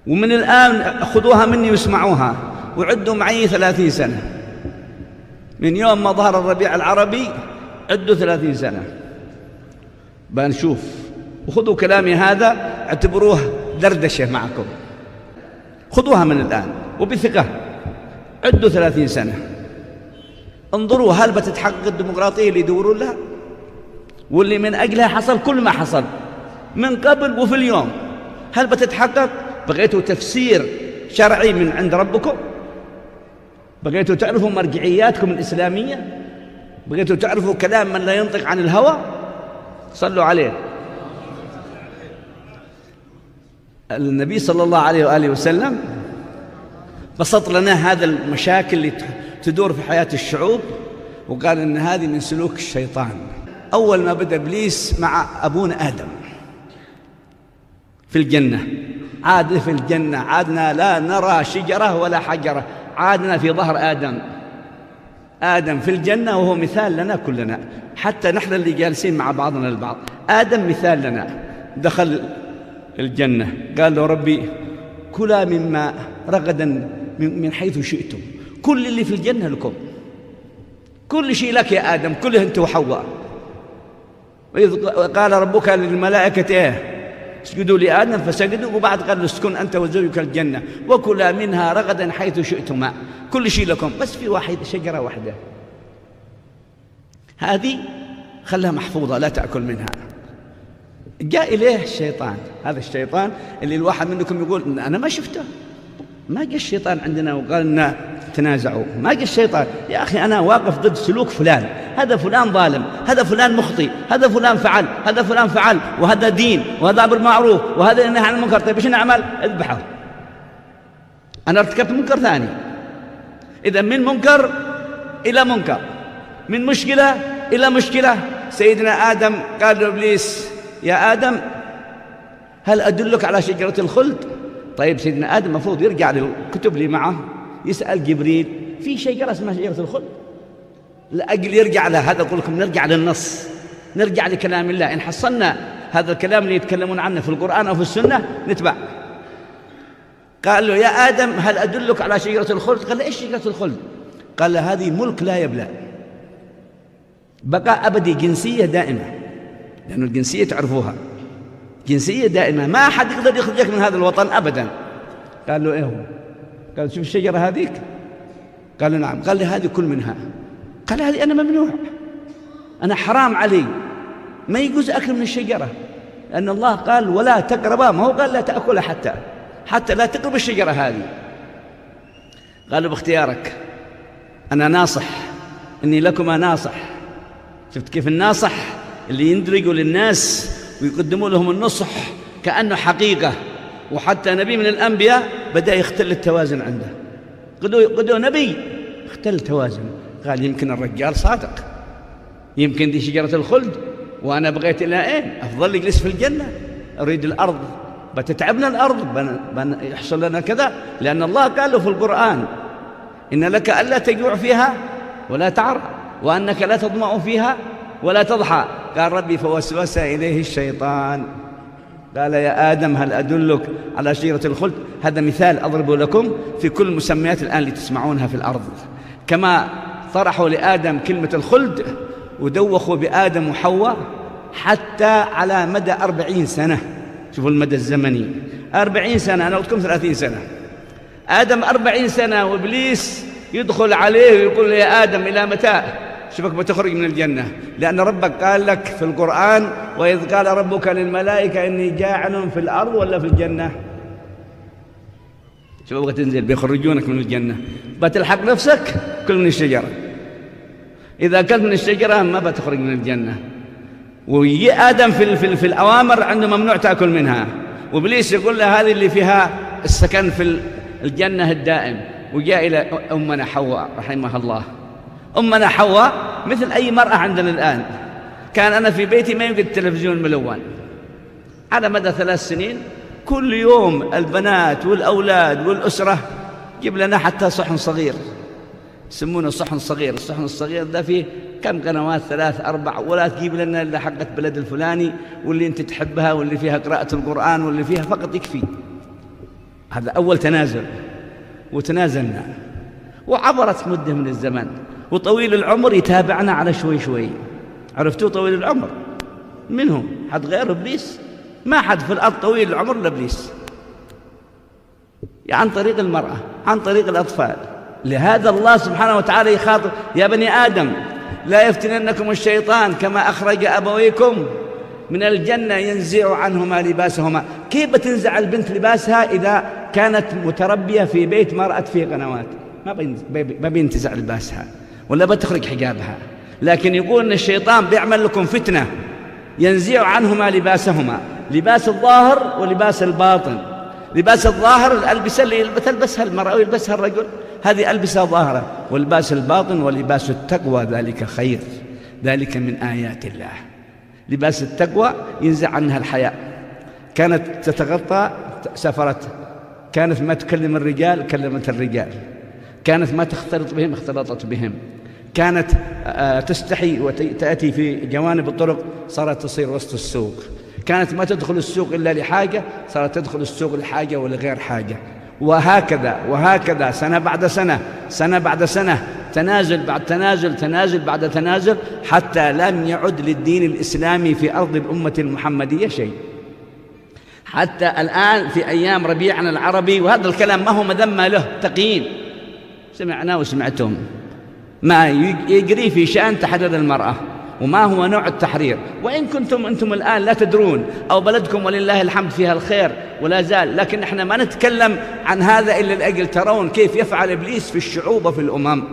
ومن الآن خذوها مني واسمعوها وعدوا معي 30 سنة، من يوم ما ظهر الربيع العربي عدوا 30 سنة بنشوف. وخذوا كلامي هذا اعتبروه دردشة معكم، خذوها من الآن وبثقة. عدوا 30 سنة، انظروا هل بتتحقق الديمقراطية اللي يدورون لها واللي من أجلها حصل كل ما حصل من قبل وفي اليوم. هل بتتحقق؟ بغيتوا تفسير شرعي من عند ربكم؟ بغيتوا تعرفوا مرجعياتكم الإسلامية؟ بغيتوا تعرفوا كلام من لا ينطق عن الهوى؟ صلوا عليه. النبي صلى الله عليه وآله وسلم بسط لنا هذا المشاكل اللي تدور في حياة الشعوب، وقال إن هذه من سلوك الشيطان. أول ما بدأ إبليس مع أبونا آدم في الجنة، عاد في الجنة عادنا لا نرى شجرة ولا حجرة، عادنا في ظهر آدم في الجنة، وهو مثال لنا كلنا، حتى نحن اللي جالسين مع بعضنا البعض. آدم مثال لنا، دخل الجنة قال له ربي كلا مما رغدا من حيث شئتم، كل اللي في الجنة لكم، كل شيء لك يا آدم، كله أنت وحواء. وإذ قال ربك للملائكة اسجدوا لآدم فسجدوا، وبعد قال اسكن أنت وزوجك الجنة وكلا منها رغدا حيث شئتما، كل شيء لكم، بس في شجرة واحدة هذه خلها محفوظة لا تأكل منها. جاء إليه الشيطان، هذا الشيطان اللي الواحد منكم يقول أنا ما شفته، ما جاء الشيطان عندنا وقال لنا تنازعوا، ما جاء الشيطان. يا أخي أنا واقف ضد سلوك فلان، هذا فلان ظالم، هذا فلان مخطئ، هذا فلان فعل، هذا فلان فعل، وهذا دين، وهذا أمر بالمعروف، وهذا ينهى عن المنكر. طيب إيش نعمل؟ اذبحه. أنا ارتكبت منكر ثاني، إذا من منكر إلى منكر، من مشكلة إلى مشكلة. سيدنا آدم قال له إبليس يا آدم هل أدلك على شجرة الخلد؟ طيب سيدنا آدم المفروض يرجع للكتب اللي معه يسأل جبريل في شجرة اسمها شجرة الخلد، لأجل يرجع لها. هذا أقول لكم نرجع للنص، نرجع لكلام الله. إن حصلنا هذا الكلام اللي يتكلمون عنه في القرآن أو في السنة نتبع. قال له يا آدم هل أدلك على شجرة الخلد؟ قال له إيش شجرة الخلد؟ قال له هذه ملك لا يبلى، بقاء أبدي، جنسية دائمة، لأن الجنسية تعرفوها جنسية دائمة، ما أحد يقدر يخرجك من هذا الوطن أبدا. قال له إيه هو؟ قال شوف الشجرة هذيك؟ قال له نعم. قال لي هذه كل منها. قال هذه أنا ممنوع، أنا حرام علي، ما يجوز أكل من الشجرة، لأن الله قال ولا تقربا، ما هو قال لا تأكل حتى لا تقرب الشجرة هذه. قال له باختيارك، أنا ناصح، إني لكما ناصح. شفت كيف الناصح اللي يندرجوا للناس ويقدموا لهم النصح كأنه حقيقة. وحتى نبي من الأنبياء بدأ يختل التوازن عنده، قدوا نبي اختل التوازن. قال يمكن الرجال صادق، يمكن دي شجرة الخلد وأنا بغيت إلى أين؟ أفضل يجلس في الجنة، أريد الأرض، بتتعبنا الأرض، يحصل لنا كذا، لأن الله قال له في القرآن إن لك ألا تجوع فيها ولا تعرى، وأنك لا تظمأ فيها ولا تضحى. قال ربي فوسوس إليه الشيطان قال يا آدم هل أدلك على شجرة الخلد؟ هذا مثال أضرب لكم في كل المسميات الآن اللي تسمعونها في الأرض. كما طرحوا لآدم كلمة الخلد ودوخوا بآدم وحواء حتى على مدى 40 سنة. شوفوا المدى الزمني 40 سنة، أنا قلت لكم 30 سنة. آدم 40 سنة وإبليس يدخل عليه ويقول له يا آدم إلى متى؟ شوفك بتخرج من الجنة، لأن ربك قال لك في القرآن وإذ قال ربك للملائكة إني جاعل في الأرض ولا في الجنة. شوف أبغى تنزل بيخرجونك من الجنة، بتلحق نفسك كل من الشجرة. إذا أكلت من الشجرة ما بتخرج من الجنة. ويجي آدم في الأوامر عنده ممنوع تأكل منها، وإبليس يقول له هذه اللي فيها السكن في الجنة الدائم. وجاء إلى أمنا حواء رحمها الله. أمنا حواء مثل أي مرأة عندنا الآن. كان أنا في بيتي ما يوجد تلفزيون ملون. على مدى 3 سنين كل يوم البنات والأولاد والأسرة جيب لنا حتى صحن صغير، يسمونه صحن صغير. الصحن الصغير ده فيه كم قنوات، 3 4، ولا تجيب لنا إلا حقة بلد الفلاني واللي أنت تحبها واللي فيها قراءة القرآن واللي فيها فقط يكفي. هذا أول تنازل، وتنازلنا وعبرت مدة من الزمن، وطويل العمر يتابعنا على شوي شوي. عرفتوا طويل العمر منهم؟ حد غير إبليس؟ ما حد في الأرض طويل العمر إلا إبليس، عن طريق المرأة، عن طريق الأطفال. لهذا الله سبحانه وتعالى يخاطب: يا بني آدم لا يفتننكم الشيطان كما أخرج أبويكم من الجنة ينزع عنهما لباسهما. كيف بتنزع البنت لباسها إذا كانت متربية في بيت ما رأت فيه قنوات؟ ما بينتزع لباسها ولا بتخرج حجابها. لكن يقول إن الشيطان بيعمل لكم فتنة، ينزع عنهما لباسهما، لباس الظاهر ولباس الباطن. لباس الظاهر الألبسة اللي تلبسها المرأة ويلبسها الرجل، هذه ألبسة ظاهرة. واللباس الباطن ولباس التقوى ذلك خير، ذلك من آيات الله. لباس التقوى ينزع عنها الحياء. كانت تتغطى سافرت، كانت ما تكلم الرجال كلمت الرجال، كانت ما تختلط بهم اختلطت بهم، كانت تستحي وتأتي في جوانب الطرق صارت تصير وسط السوق، كانت ما تدخل السوق إلا لحاجة صارت تدخل السوق لحاجة ولغير حاجة. وهكذا وهكذا سنة بعد سنة، سنة بعد سنة، تنازل بعد تنازل، تنازل بعد تنازل، حتى لم يعد للدين الإسلامي في أرض الأمة المحمدية شيء. حتى الآن في أيام ربيعنا العربي، وهذا الكلام ما هو مذمة له، تقييم، سمعناه وسمعتم، ما يجري في شأن تحرير المرأة وما هو نوع التحرير. وإن كنتم أنتم الآن لا تدرون، أو بلدكم ولله الحمد فيها الخير ولا زال، لكن احنا ما نتكلم عن هذا إلا لأجل ترون كيف يفعل إبليس في الشعوب وفي الأمم.